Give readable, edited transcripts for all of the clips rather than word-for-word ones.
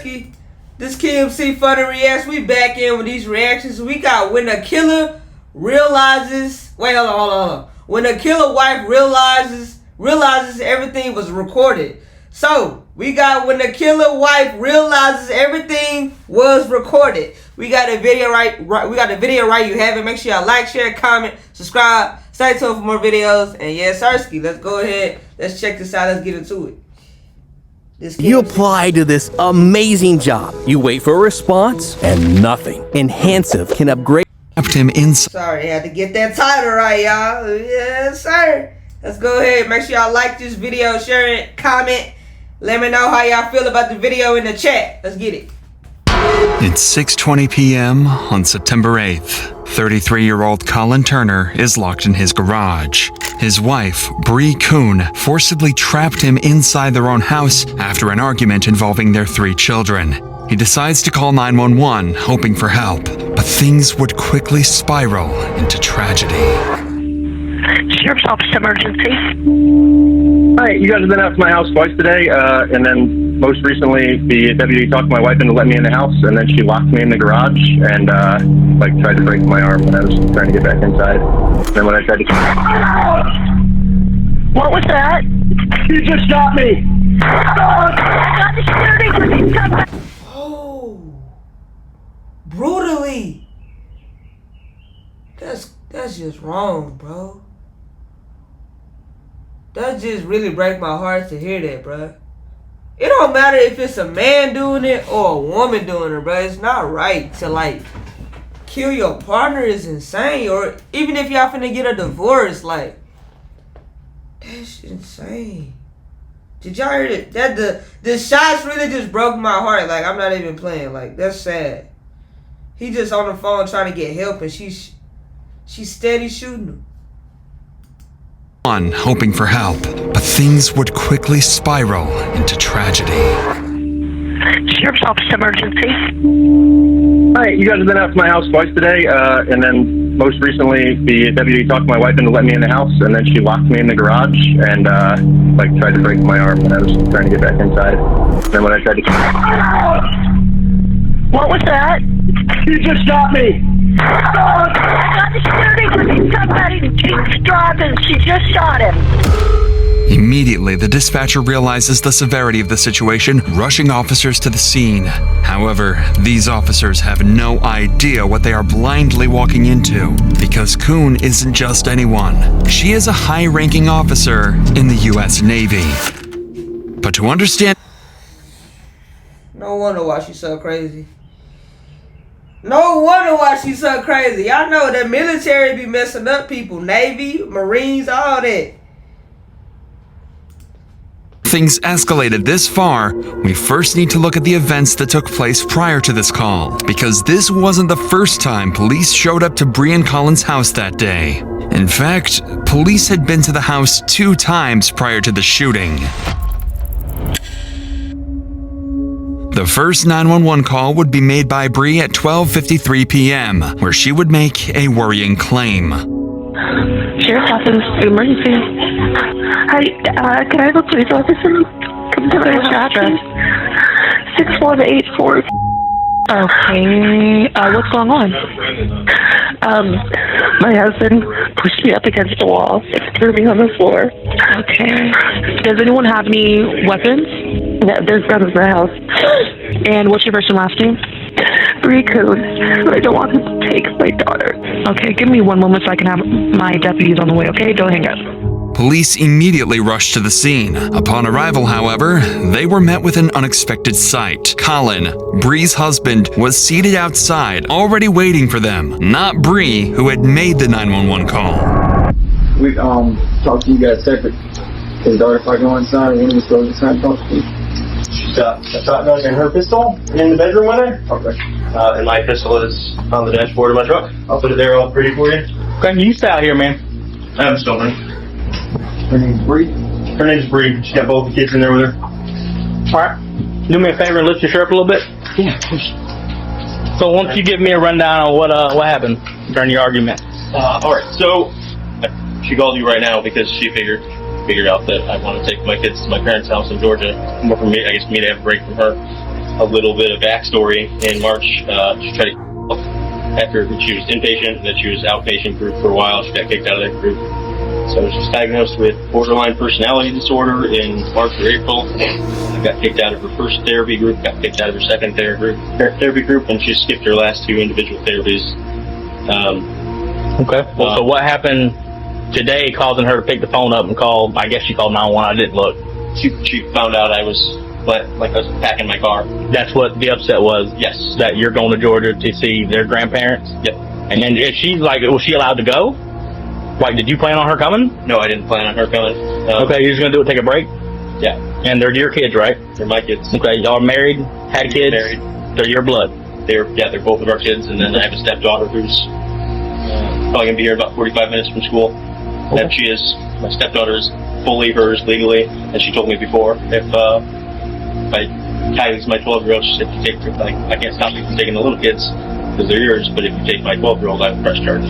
Sarsky. This KMC Funny Reacts. We back in with these reactions. We got when the killer realizes. Wait, hold on. When the killer wife realizes everything was recorded. So we got when the killer wife realizes everything was recorded. We got the video right. We got the video right. You have it. Make sure y'all like, share, comment, subscribe. Stay tuned for more videos. And yeah, Sarsky, let's go ahead. Let's check this out. Let's get into it. You apply to this amazing job. You wait for a response and nothing. Enhansive can upgrade. Him inside. Sorry, I had to get that title right, y'all. Yes, sir. Let's go ahead. Make sure y'all like this video, share it, comment. Let me know how y'all feel about the video in the chat. Let's get it. It's 6:20 p.m. on September 8th. 33-year-old Colin Turner is locked in his garage. His wife, Bree Kuhn, forcibly trapped him inside their own house after an argument involving their 3 children. He decides to call 911, hoping for help, but things would quickly spiral into tragedy. Sheriff's Office emergency. Hi, you guys have been out to my house twice today, and then most recently the deputy talked my wife into letting me in the house, and then she locked me in the garage and tried to break my arm when I was trying to get back inside. And then when I tried to... What was that? You just shot me! Oh, brutally. That's just wrong, bro. That just really breaks my heart to hear that, bro. It don't matter if it's a man doing it or a woman doing it, bro. It's not right to, like, kill your partner is insane. Or even if y'all finna get a divorce, like, that's insane. Did y'all hear it? That the shots really just broke my heart. Like, I'm not even playing. Like, that's sad. He just on the phone trying to get help, and she's steady shooting him. Hoping for help, but things would quickly spiral into tragedy. Sheriff's Office emergency. Hi, you guys have been out to my house twice today, and then most recently the deputy talked my wife into letting me in the house, and then she locked me in the garage and tried to break my arm when I was trying to get back inside. And then when I tried to... What was that? You just shot me! I got the security with somebody to keep driving. She just shot him. Immediately, the dispatcher realizes the severity of the situation, rushing officers to the scene. However, these officers have no idea what they are blindly walking into, because Kuhn isn't just anyone. She is a high-ranking officer in the U.S. Navy. But to understand... No wonder why she's so crazy. No wonder why she's so crazy. Y'all know the military be messing up people. Navy, Marines, all that. Things escalated this far, we first need to look at the events that took place prior to this call, because this wasn't the first time police showed up to Bree and Colin's house that day. In fact, police had been to the house 2 times prior to the shooting. The first 911 call would be made by Bree at 12:53 p.m., where she would make a worrying claim. Sheriff's Office emergency. Hi, can I have a police officer come to my address? 6184. Okay, what's going on? My husband pushed me up against the wall, threw me on the floor. Okay. Does anyone have any weapons? No, there's guns in the house. And what's your first and last name? Bree Kuhn. I don't want him to take my daughter. Okay, give me one moment so I can have my deputies on the way, okay? Don't hang up. Police immediately rushed to the scene. Upon arrival, however, they were met with an unexpected sight. Colin, Bree's husband, was seated outside, already waiting for them, not Bree, who had made the 911 call. We talked to you guys separate. His daughter, if I go inside, when we go inside and talk to you. She's got a shotgun and her pistol in the bedroom with her. Okay. And my pistol is on the dashboard of my truck. I'll put it there all pretty for you. Okay, you stay out here, man. I'm still in. Her name's Bree? Her name's Bree. She's got both the kids in there with her. Alright. Do me a favor and lift your shirt up a little bit. Yeah. So why don't you give me a rundown on what happened during your argument? Alright, so she called you right now because she figured out that I want to take my kids to my parents' house in Georgia. More for me, I guess, me to have a break from her. a little bit of backstory. In March, she tried to after she was inpatient, and then she was outpatient group for a while. She got kicked out of that group. So she was diagnosed with borderline personality disorder in March or April. Got kicked out of her first therapy group, got kicked out of her second therapy group, and she skipped her last 2 individual therapies. Okay. Well, so what happened today causing her to pick the phone up and call? I guess she called 911. I didn't look. She found out I was like I was packing my car. That's what the upset was. Yes. That you're going to Georgia to see their grandparents. Yep. And then is she like, was she allowed to go? Like, did you plan on her coming? No, I didn't plan on her coming. Okay, you're just gonna do it, take a break? Yeah. And they're your kids, right? They're my kids. Okay, y'all are married, had kids? Married. They're your blood? They're both of our kids, and then I have a stepdaughter who's probably gonna be here about 45 minutes from school. Okay. And my stepdaughter is fully hers legally, and she told me before, if Kylie's my 12-year-old, she said, if you take, I can't stop you from taking the little kids, because they're yours, but if you take my 12-year-old, I will press charges.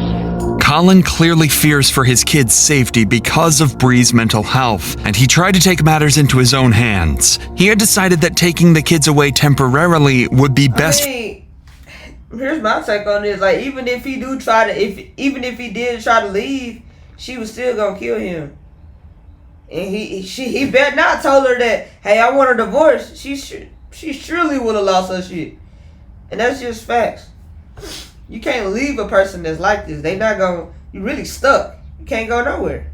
Colin clearly fears for his kids' safety because of Bree's mental health, and he tried to take matters into his own hands. He had decided that taking the kids away temporarily would be best. I mean, here's my take on this. Like, even if he did try to leave, she was still gonna kill him. And he better not told her that, hey, I want a divorce. She surely would have lost her shit. And that's just facts. You can't leave a person that's like this. They not gonna. You really stuck. You can't go nowhere.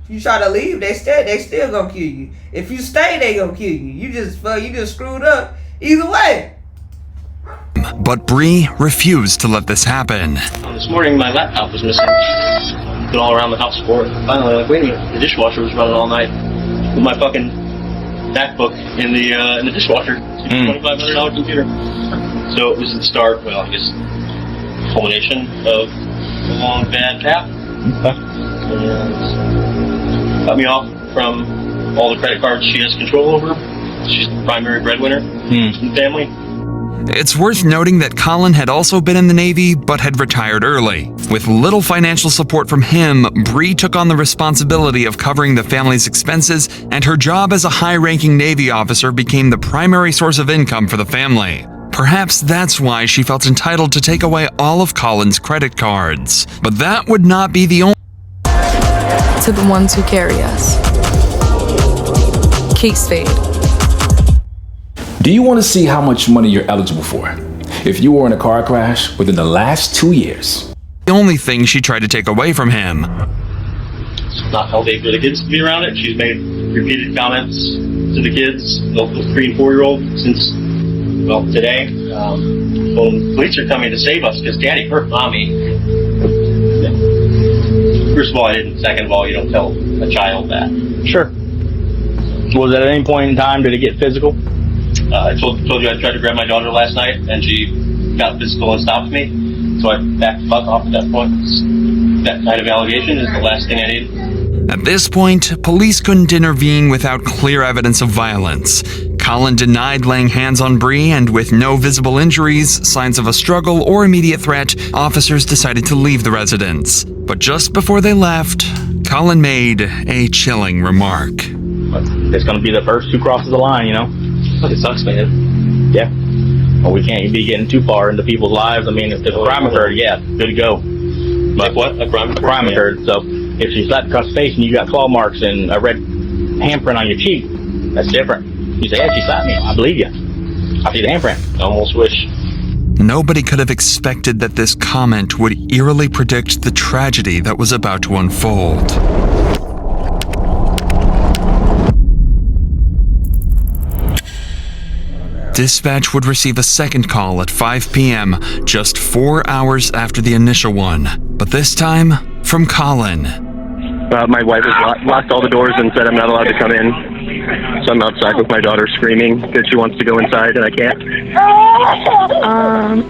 If you try to leave, they still gonna kill you. If you stay, they gonna kill you. You just screwed up. Either way. But Bree refused to let this happen. This morning, my laptop was missing. Been all around the house for it. Finally, like, wait a minute, the dishwasher was running all night with my fucking MacBook in the dishwasher. It's a $2,500 computer. So it was the start. Well, I guess culmination of a long bad tap. And cut me off from all the credit cards she has control over. She's the primary breadwinner in the family. It's worth noting that Colin had also been in the Navy, but had retired early. With little financial support from him, Bree took on the responsibility of covering the family's expenses, and her job as a high-ranking Navy officer became the primary source of income for the family. Perhaps that's why she felt entitled to take away all of Colin's credit cards. But that would not be the only. To the ones who carry us. Case fade. Do you want to see how much money you're eligible for if you were in a car crash within the last 2 years? The only thing she tried to take away from him. It's not healthy for the kids to be around it. She's made repeated comments to the kids, the 3 and 4-year-old, since, well, today. Well, police are coming to save us because Daddy hurt Mommy. First of all, I didn't. Second of all, you don't tell a child that. Sure. Was at any point in time, did it get physical? I told you I tried to grab my daughter last night, and she got physical and stopped me. So I backed the fuck off at that point. That kind of allegation is the last thing I need. At this point, police couldn't intervene without clear evidence of violence. Colin denied laying hands on Bree, and with no visible injuries, signs of a struggle, or immediate threat, officers decided to leave the residence. But just before they left, Colin made a chilling remark. It's going to be the first who crosses the line, you know? Fuck, it sucks, man. Yeah. Well, we can't be getting too far into people's lives. I mean, if a crime occurred, yeah, good to go. Like what? A crime occurred. So if she slapped across the face and you got claw marks and a red handprint on your cheek, that's different. You say, yeah, she slapped me. I believe you. I see the handprint. I almost wish. Nobody could have expected that this comment would eerily predict the tragedy that was about to unfold. Dispatch would receive a second call at 5 p.m., just 4 hours after the initial one. But this time, from Colin. My wife has locked all the doors and said I'm not allowed to come in. So I'm outside with my daughter screaming that she wants to go inside and I can't.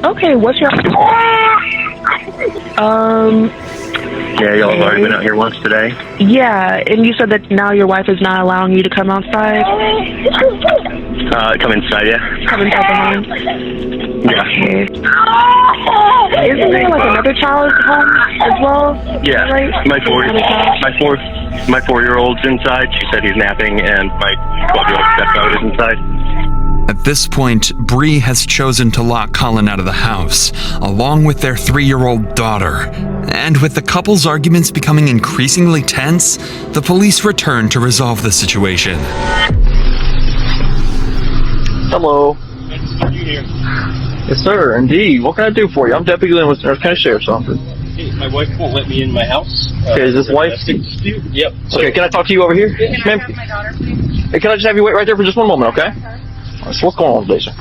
Okay, what's your... Yeah, y'all have already been out here once today. Yeah, and you said that now your wife is not allowing you to come outside? Come inside, yeah. Come inside the home? Yeah. Okay. Isn't there like another child at home as well? Yeah, right? my 4-year-old's inside. She said he's napping, and my 12-year-old stepdaughter is inside. At this point, Bree has chosen to lock Colin out of the house, along with their 3-year-old daughter. And with the couple's arguments becoming increasingly tense, the police return to resolve the situation. Hello. Are you here? Yes, sir, indeed. What can I do for you? I'm Deputy Glenn with North County Sheriff's Office. Hey, my wife won't let me in my house. Okay, is this wife? Yep. So, Okay, can I talk to you over here? Ma'am? My daughter, please. Hey, can I just have you wait right there for just one moment, okay? So what's going on today, sir?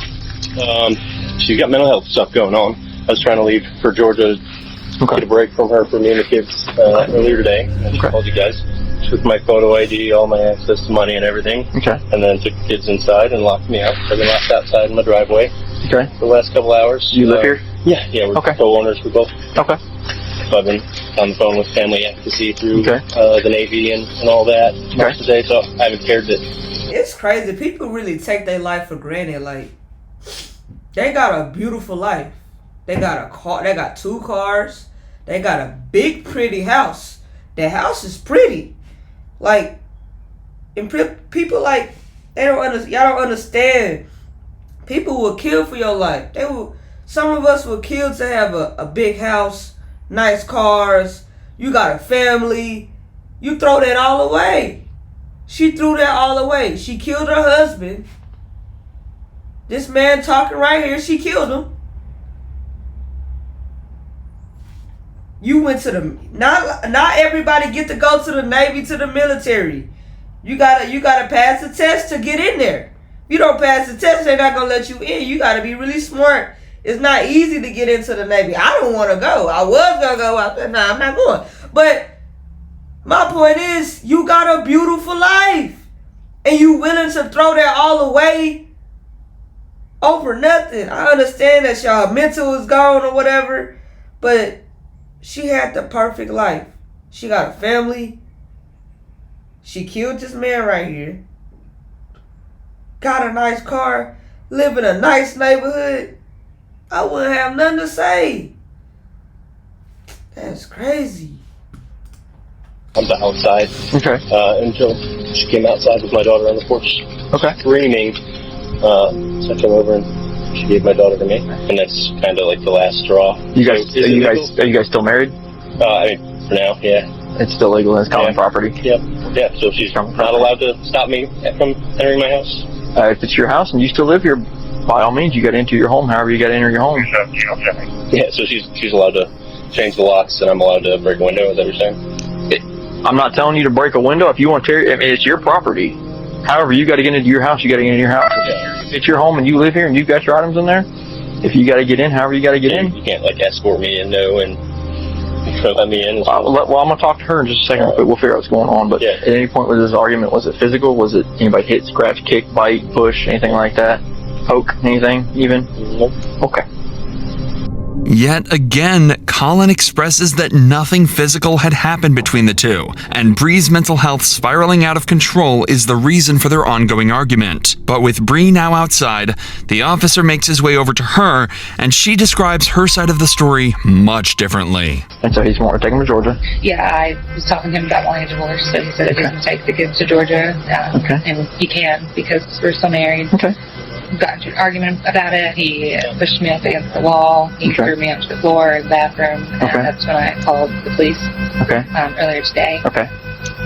she's got mental health stuff going on. I was trying to leave for Georgia to get a break from her for me and the kids earlier today. I just called you guys. Took my photo ID, all my access to money and everything. Okay. And then took the kids inside and locked me out. I've been locked outside in my driveway. Okay. For the last couple hours. You live here? Yeah, we're co-owners. We both. Okay. So I've been on the phone with family advocacy through the Navy and all that most of the day, so I haven't cared that. It's crazy. People really take their life for granted. Like, they got a beautiful life. They got a car. They got 2 cars. They got a big, pretty house. The house is pretty. Like, and people like y'all don't understand. People will kill for your life. Some of us will kill to have a big house, nice cars. You got a family. You throw that all away. She threw that all away. She killed her husband. This man talking right here, she killed him. You went to the not everybody get to go to the Navy, to the military. You gotta pass the test to get in there. If you don't pass the test, they're not gonna let you in. You gotta be really smart. It's not easy to get into the Navy. I don't want to go. I was gonna go out there. Nah, I'm not going. But my point is, you got a beautiful life, and you willing to throw that all away over nothing. I understand that y'all mental is gone or whatever, but she had the perfect life. She got a family. She killed this man right here. Got a nice car. Live in a nice neighborhood. I wouldn't have nothing to say. That's crazy. I'm outside. Okay. Until she came outside with my daughter on the porch. Okay. Screaming. So I came over and she gave my daughter to me, and that's kind of like the last straw. Are you guys still married? I mean, for now, yeah. It's still legal. It's common property. Yep. Yeah. So she's not allowed to stop me from entering my house. If it's your house and you still live here, by all means, you got to enter your home. However, you got to enter your home. Yeah. So she's allowed to change the locks, and I'm allowed to break a window. Is that what you're saying? I'm not telling you to break a window. If you want to tear, I mean, it's your property. However, you got to get into your house. You got to get into your house. If it's your home and you live here and you've got your items in there, if you got to get in, however you got to get in. You can't like escort me in, and let me in. Well, I'm going to talk to her in just a second. We'll figure out what's going on. But at any point with this argument, was it physical? Was it anybody hit, scratch, kick, bite, push, anything like that? Poke, anything even? Nope. Okay. Yet again, Colin expresses that nothing physical had happened between the two, and Bree's mental health spiraling out of control is the reason for their ongoing argument. But with Bree now outside, the officer makes his way over to her, and she describes her side of the story much differently. And so he's wanting to take him to Georgia? Yeah, I was talking to him about wanting a divorce, so he said if he can take the kids to Georgia, and he can because we're still married. Okay. Got into an argument about it. He pushed me up against the wall. He threw me onto the floor in the bathroom. And that's when I called the police earlier today. Okay.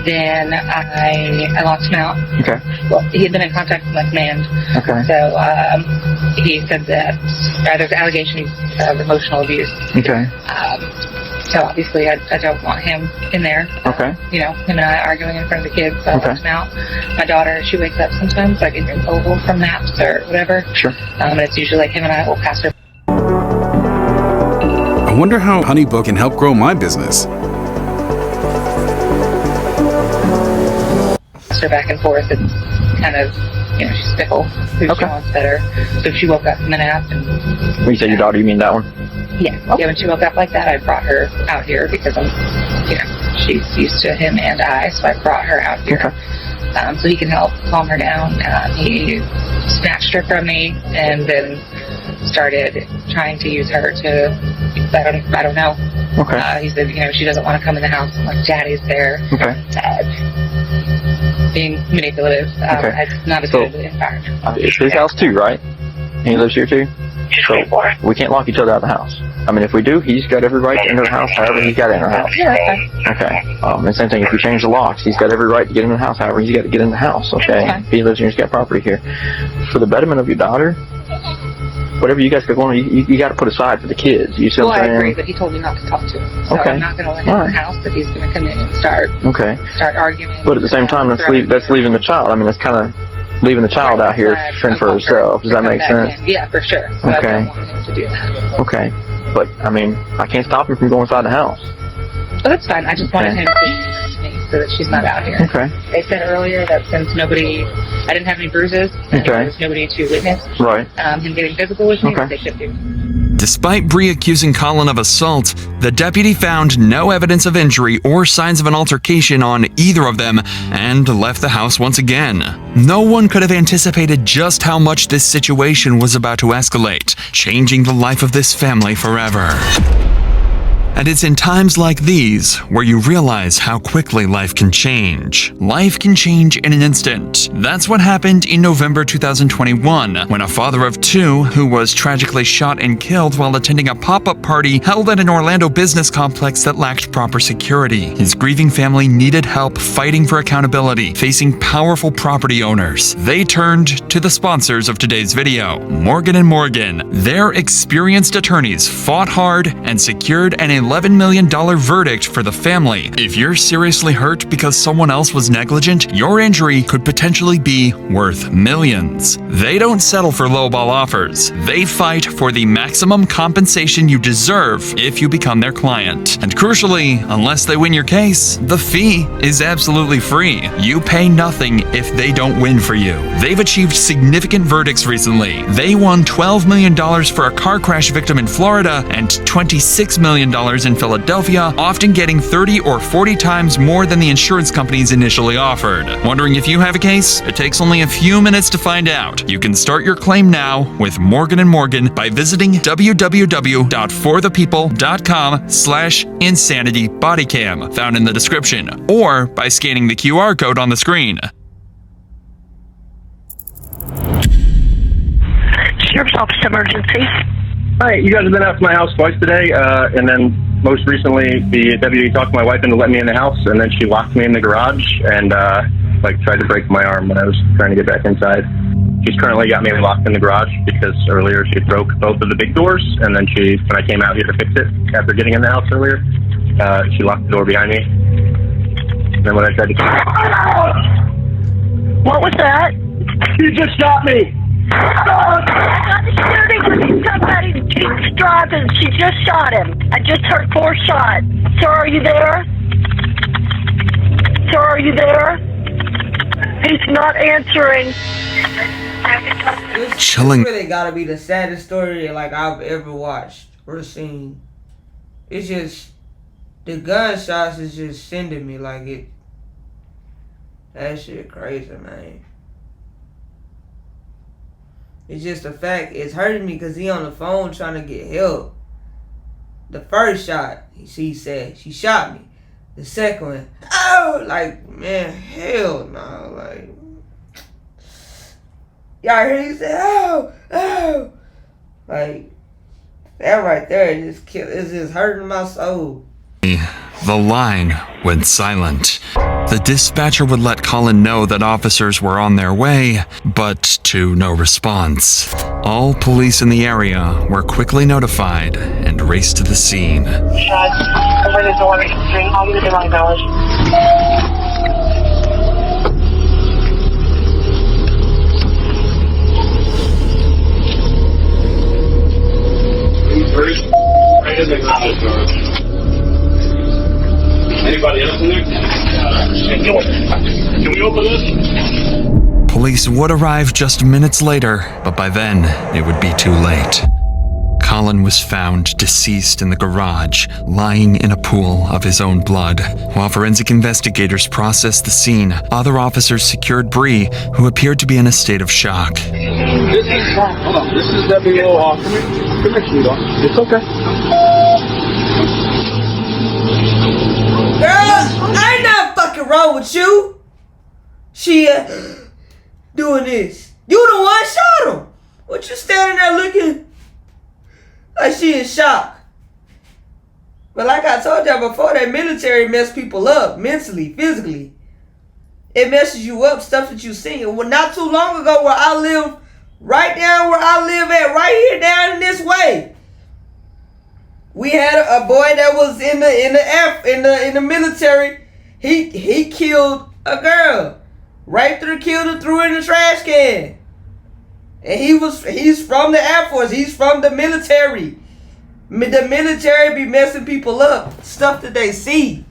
Then I locked him out. Okay. Well, he had been in contact with my command. Okay. So he said that there's allegations of emotional abuse. Okay. So obviously I don't want him in there. Okay. You know, him and I arguing in front of the kids. So I locked him out. My daughter, she wakes up sometimes, like in oval from naps or whatever. Sure. And it's usually like him and I will pass her. I wonder how HoneyBook can help grow my business. Pass her back and forth. It's kind of, you know, she's fickle. Who she wants better. So she woke up from the nap and. When you say your daughter, you mean that one? Yeah. Yeah, when she woke up like that, I brought her out here because she's used to him and I, so I brought her out here. So he can help calm her down. He snatched her from me and then started trying to use her to, I don't know. Okay. He said, she doesn't want to come in the house. I'm like, Daddy's there. Okay. Dad. being manipulative. It's not a good environment. It's his house too, right? He lives here too? So we can't lock each other out of the house. I mean, if we do, he's got every right to enter the house however he's got to enter the house. Yeah, that's fine. Okay. And same thing, if you change the locks, he's got every right to get in the house however he's got to get in the house, okay? If he lives here, he's got property here. For the betterment of your daughter, whatever you guys got going on, you got to put aside for the kids. You see what I'm saying? I agree, but he told me not to talk to him. So I'm not going to let him in the house, but he's going to come in and start arguing. But at the same time, that's leaving the child. I mean, that's kind of leaving the child out here to fend for herself. Does that make sense? Yeah, for sure. So I don't want him to do that. Okay. But, I mean, I can't stop him from going inside the house. Oh, that's fine. I just wanted him to see me so that she's not out here. Okay. They said earlier that since I didn't have any bruises, and there was nobody to witness him getting physical with me, they should do. Despite Bree accusing Colin of assault, the deputy found no evidence of injury or signs of an altercation on either of them and left the house once again. No one could have anticipated just how much this situation was about to escalate, changing the life of this family forever. And it's in times like these where you realize how quickly life can change. Life can change in an instant. That's what happened in November 2021, when a father of two, who was tragically shot and killed while attending a pop-up party held at an Orlando business complex that lacked proper security. His grieving family needed help fighting for accountability, facing powerful property owners. They turned to the sponsors of today's video, Morgan & Morgan. Their experienced attorneys fought hard and secured an $11 million verdict for the family. If you're seriously hurt because someone else was negligent, your injury could potentially be worth millions. They don't settle for lowball offers. They fight for the maximum compensation you deserve if you become their client. And crucially, unless they win your case, the fee is absolutely free. You pay nothing if they don't win for you. They've achieved significant verdicts recently. They won $12 million for a car crash victim in Florida and $26 million in Philadelphia, often getting 30 or 40 times more than the insurance companies initially offered. Wondering if you have a case? It takes only a few minutes to find out. You can start your claim now with Morgan & Morgan by visiting www.forthepeople.com/insanitybodycam, found in the description, or by scanning the QR code on the screen. Sheriff's Office Emergency. Hi, you guys have been out to my house twice today, and then most recently the deputy talked my wife into letting me in the house, and then she locked me in the garage and tried to break my arm when I was trying to get back inside. She's currently got me locked in the garage because earlier she broke both of the big doors, and then when I came out here to fix it after getting in the house earlier, she locked the door behind me. And then when I tried to What was that? She just shot me! I got the shooting with somebody keeps driving. She just shot him. I just heard 4 shots. Sir, are you there? Sir, are you there? He's not answering. Chilling. This really gotta be the saddest story I've ever watched or seen. It's just the gunshots is just sending me it. That shit crazy, man. It's just a fact. It's hurting me because he on the phone trying to get help. The first shot, she said, she shot me. The second one, oh, man, hell no. Y'all hear he said, oh. That right there is just hurting my soul. The line went silent. The dispatcher would let Colin know that officers were on their way, but to no response. All police in the area were quickly notified and raced to the scene. Open the door. I'll give you the right dollars. Anybody else in there? Can we open this? Police would arrive just minutes later, but by then, it would be too late. Colin was found deceased in the garage, lying in a pool of his own blood. While forensic investigators processed the scene, other officers secured Bree, who appeared to be in a state of shock. This is Deputy Off. Come here, sweetheart. It's okay. Girl, I ain't nothing fucking wrong with you. She doing this. You the one shot him. What you standing there looking like she in shock? But like I told y'all before, that military mess people up mentally, physically. It messes you up, stuff that you seen. Well, not too long ago, where I live, right down where I live at, right here down in this way, we had a boy that was in the military. He killed a girl, raped her, killed her, threw her in the trash can. And he's from the Air Force. He's from the military. The military be messing people up. Stuff that they see.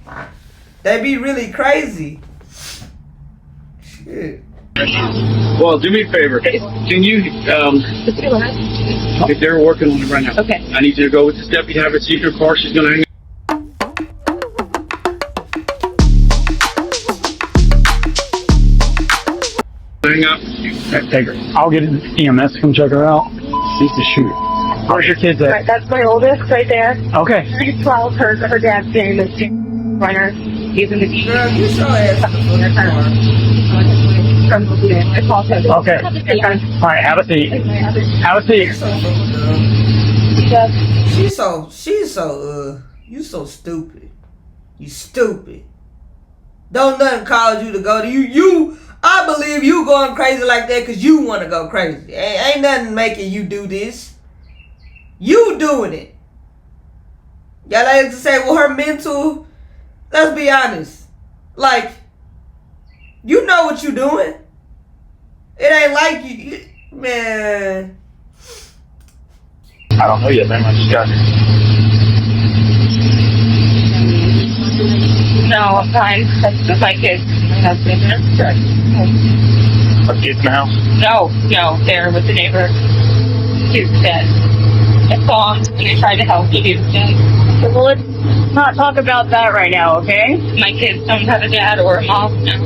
They be really crazy. Shit. Well, do me a favor. Can you, if they're working on it right now, okay. I need you to go with this deputy, have her see if your car, she's going to hang up. Take her. I'll get EMS to come check her out. She's the shooter. Where's your kids at? Right, that's my oldest right there. Okay. She's 12. Her dad's getting this runner. He's in the team. Girl, you so ass. Okay. All right, have a seat. Have a seat. You so stupid. You stupid. Don't nothing cause you to go to you. I believe you going crazy like that because you want to go crazy. Ain't nothing making you do this. You doing it. Y'all like to say, well, her mental, let's be honest. Like, you know what you doing. It ain't like you man. I don't know yet, man. I just got here. No, I'm fine. That's my kids. My husband. Are kids in the house? No, they're with the neighbor. He's dead. I saw him and I tried to help. He was dead. Well, let's not talk about that right now, okay? My kids don't have a dad or a mom now.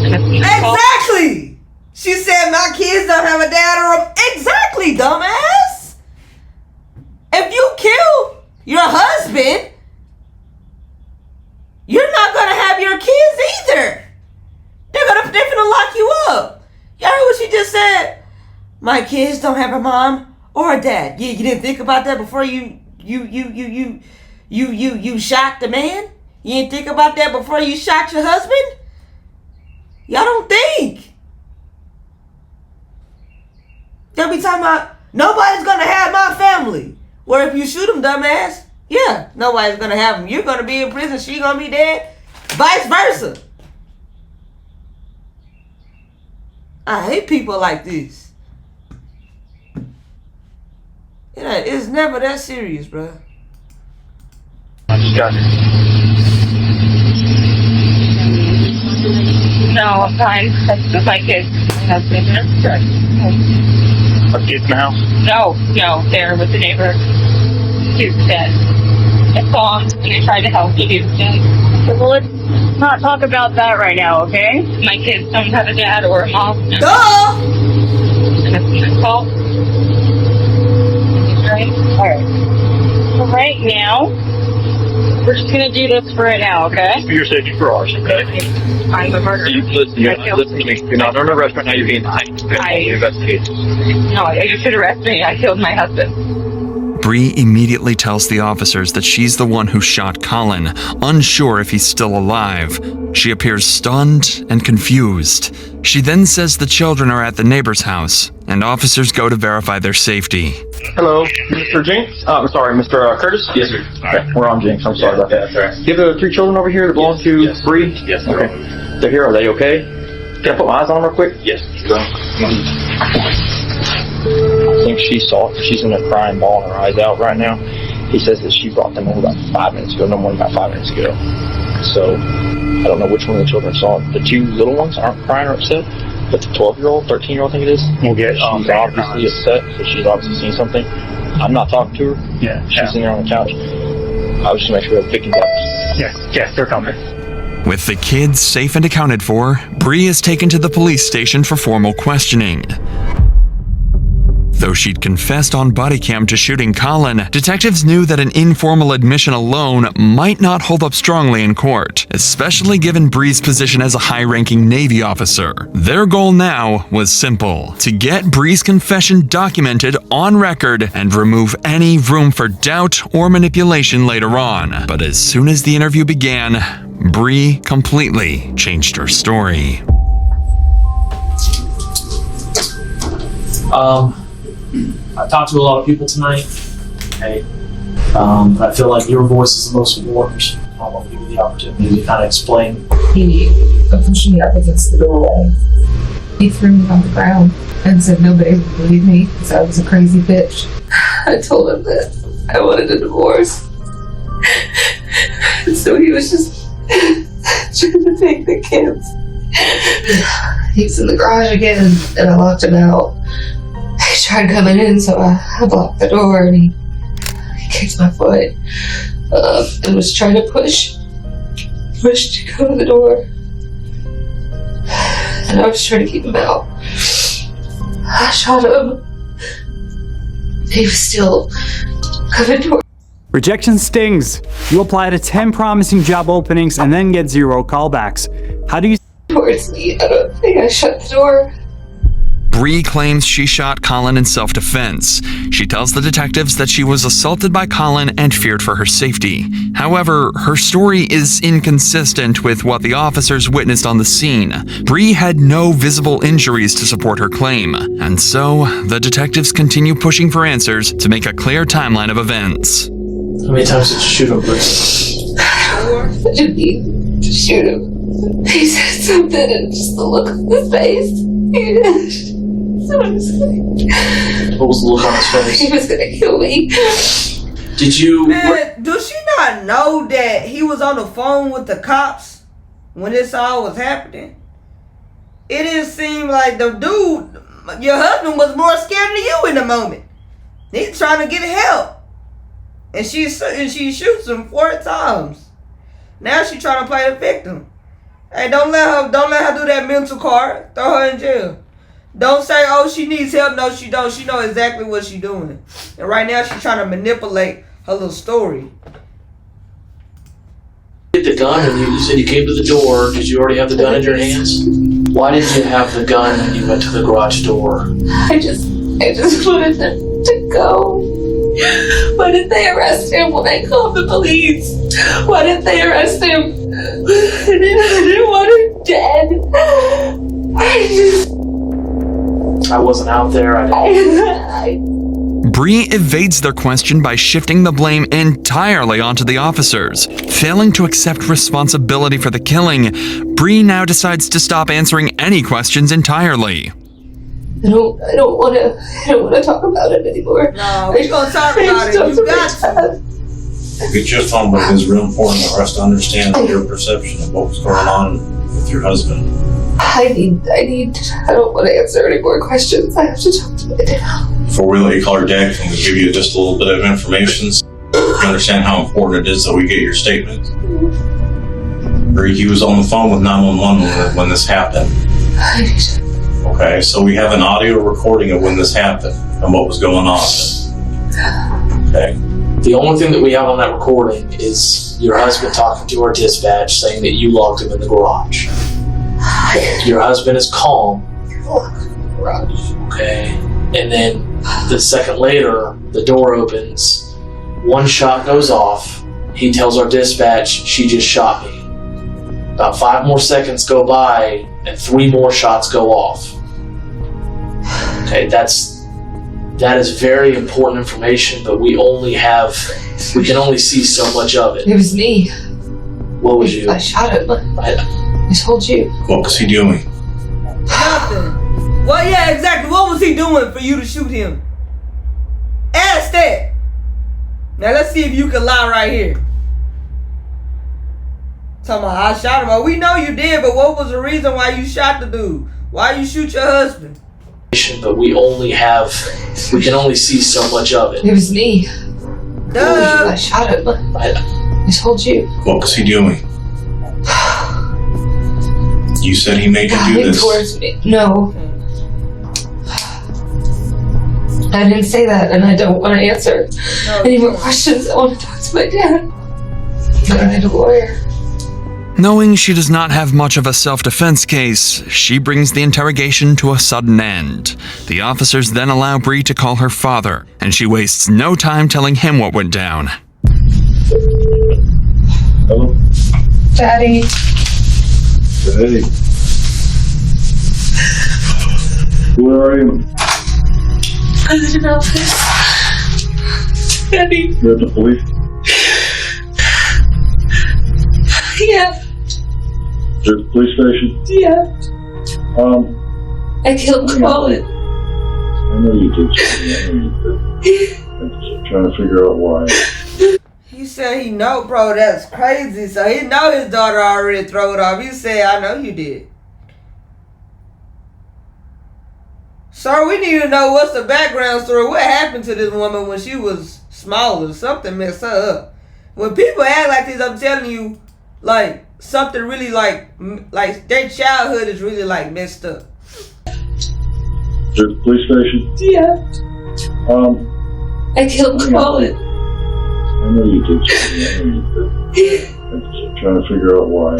Exactly! She said my kids don't have a dad or a... Exactly, dumbass! If you kill your husband, you're not gonna have your kids either. They're gonna lock you up. Y'all heard what she just said? My kids don't have a mom or a dad. You didn't think about that before you shot the man? You didn't think about that before you shot your husband? Y'all don't think. Y'all be talking about nobody's gonna have my family. Well, if you shoot him, dumbass, yeah, nobody's gonna have him. You're gonna be in prison, she gonna be dead. Vice versa. I hate people like this. It's never that serious, bro. I just got here. No, I'm fine. That's my kids. My husband. Are kids in the house? No, they're with the neighbor. He's dead. I saw him and I tried to help. He was dead. Well, let's not talk about that right now, okay? My kids don't have a dad or a mom. Duh! And it's my fault. Right? Alright. So right now, we're just gonna do this for right now, okay? For your safety, for ours, okay? I'm a murderer. Listen to me. You're not under arrest right now. You're being investigated. No, you should arrest me. I killed my husband. Bree immediately tells the officers that she's the one who shot Colin, unsure if he's still alive. She appears stunned and confused. She then says the children are at the neighbor's house, and officers go to verify their safety. Hello, Mr. Jinx? I'm sorry, Mr. Curtis? Yes, sir. Okay, we're on Jinx. I'm sorry about that. Do you have the 3 children over here that belong to Bree? Yes, okay. They're here. Are they okay? Can I put my eyes on them real quick? Yes. I think she saw it. She's in a crying ball and her eyes out right now. He says that she brought them over about 5 minutes ago, no more than about 5 minutes ago. So, I don't know which one of the children saw it. The 2 little ones aren't crying or upset, but the 12-year-old, 13-year-old, I think it is. We'll get she's obviously upset, so she's obviously seen something. I'm not talking to her. Yeah. She's sitting there on the couch. I was just make sure the victims up. Yes, they're coming. With the kids safe and accounted for, Bree is taken to the police station for formal questioning. Though she'd confessed on body cam to shooting Colin, detectives knew that an informal admission alone might not hold up strongly in court, especially given Bree's position as a high-ranking Navy officer. Their goal now was simple: to get Bree's confession documented on record and remove any room for doubt or manipulation later on. But as soon as the interview began, Bree completely changed her story. I talked to a lot of people tonight. Okay. I feel like your voice is the most important. I want to give you the opportunity to kind of explain. He pushed me up against the doorway. He threw me on the ground and said nobody would believe me because I was a crazy bitch. I told him that I wanted a divorce. So he was just trying to take the kids. He's in the garage again and I locked him out. He tried coming in, so I blocked the door and he kicked my foot and was trying to push to go to the door. And I was trying to keep him out. I shot him. He was still coming toward. Rejection stings. You apply to 10 promising job openings and then get 0 callbacks. How do you... Towards me. I don't think I shut the door. Bree claims she shot Colin in self-defense. She tells the detectives that she was assaulted by Colin and feared for her safety. However, her story is inconsistent with what the officers witnessed on the scene. Bree had no visible injuries to support her claim, and so the detectives continue pushing for answers to make a clear timeline of events. How many times did you shoot him, Bree? I didn't need to shoot him. He said something and just the look on his face. What was the look on his face? He was gonna kill me. Did you... Man, does she not know that he was on the phone with the cops when this all was happening? It didn't seem like the dude, your husband, was more scared of you in the moment. He's trying to get help. And she shoots him 4 times. Now she's trying to play the victim. Hey, don't let her do that mental card. Throw her in jail. Don't say, oh, she needs help. No, she don't. She knows exactly what she's doing. And right now, she's trying to manipulate her little story. The gun, and you said you came to the door. Did you already have the gun in your hands? Why did you have the gun when you went to the garage door? I just wanted them to go. Why didn't they arrest him when I called the police? Why didn't they arrest him? I didn't want him dead. I wasn't out there. Bree evades their question by shifting the blame entirely onto the officers. Failing to accept responsibility for the killing, Bree now decides to stop answering any questions entirely. I don't want to talk about it anymore. No, we're gonna talk about it. You got to. We'll get you a phone book. It's real important for us to understand your perception of what was going on with your husband. I don't want to answer any more questions. I have to talk to my dad. Before we let you call your dad, can we give you just a little bit of information so you understand how important it is that we get your statement? He was on the phone with 911 when this happened. Okay, so we have an audio recording of when this happened and what was going on. Okay. The only thing that we have on that recording is your husband talking to our dispatch saying that you locked him in the garage. Your husband is calm. Okay. And then the second later, the door opens, 1 shot goes off. He tells our dispatch, she just shot me. About 5 more seconds go by and 3 more shots go off. Okay, that is very important information, but we can only see so much of it. It was me. What was you? I shot him. I told you. What was he doing? Nothing. Well, yeah, exactly. What was he doing for you to shoot him? Ask that. Now let's see if you can lie right here. Talking about I shot him. Well, we know you did, but what was the reason why you shot the dude? Why you shoot your husband? But we can only see so much of it. It was me. Duh. I shot him. I told you. What was he doing? You said he made you do this. Towards me. No. I didn't say that, and I don't want to answer any more questions. I want to talk to my dad. But I need a lawyer. Knowing she does not have much of a self-defense case, she brings the interrogation to a sudden end. The officers then allow Bree to call her father, and she wastes no time telling him what went down. Hello? Daddy. Hey. Where are you? I'm in an office. Daddy. You're at the police? Yeah. You're at the police station? Yeah. I killed Colin. I know you did. I know you did. I'm just trying to figure out why. He said he know, bro. That's crazy. So he know his daughter already threw it off. He said, I know you did. Sir, we need to know what's the background story. What happened to this woman when she was smaller? Something messed her up. When people act like this, I'm telling you, like, something really like their childhood is really like messed up. You're at the police station? Yeah. I killed Colin. I know you did. I know you did. I'm just trying to figure out why.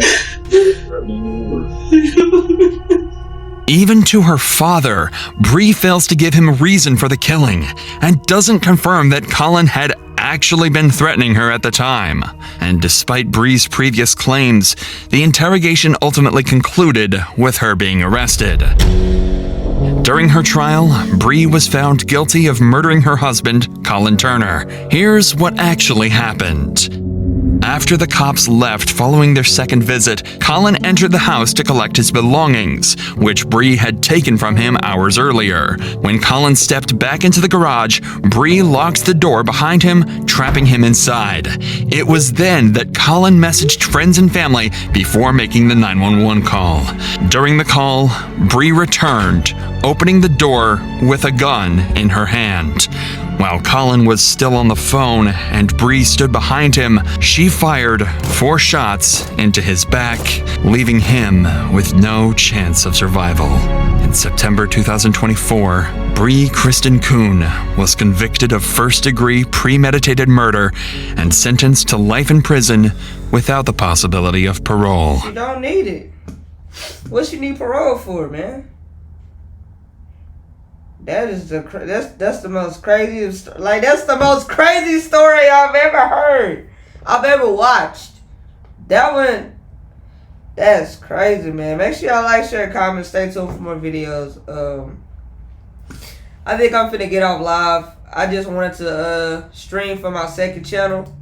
Even to her father, Bree fails to give him a reason for the killing and doesn't confirm that Colin had actually been threatening her at the time. And despite Bree's previous claims, the interrogation ultimately concluded with her being arrested. During her trial, Bree was found guilty of murdering her husband, Colin Turner. Here's what actually happened. After the cops left following their second visit, Colin entered the house to collect his belongings, which Bree had taken from him hours earlier. When Colin stepped back into the garage, Bree locked the door behind him, trapping him inside. It was then that Colin messaged friends and family before making the 911 call. During the call, Bree returned, opening the door with a gun in her hand. While Colin was still on the phone and Bree stood behind him, she fired 4 shots into his back, leaving him with no chance of survival. In September 2024, Bree Kristen Kuhn was convicted of first-degree premeditated murder and sentenced to life in prison without the possibility of parole. You don't need it. What you need parole for, man? That is that's the most craziest, like, that's the most crazy story I've ever heard. I've ever watched. That one, that's crazy, man. Make sure y'all like, share, comment, stay tuned for more videos. I think I'm finna get off live. I just wanted to stream for my second channel.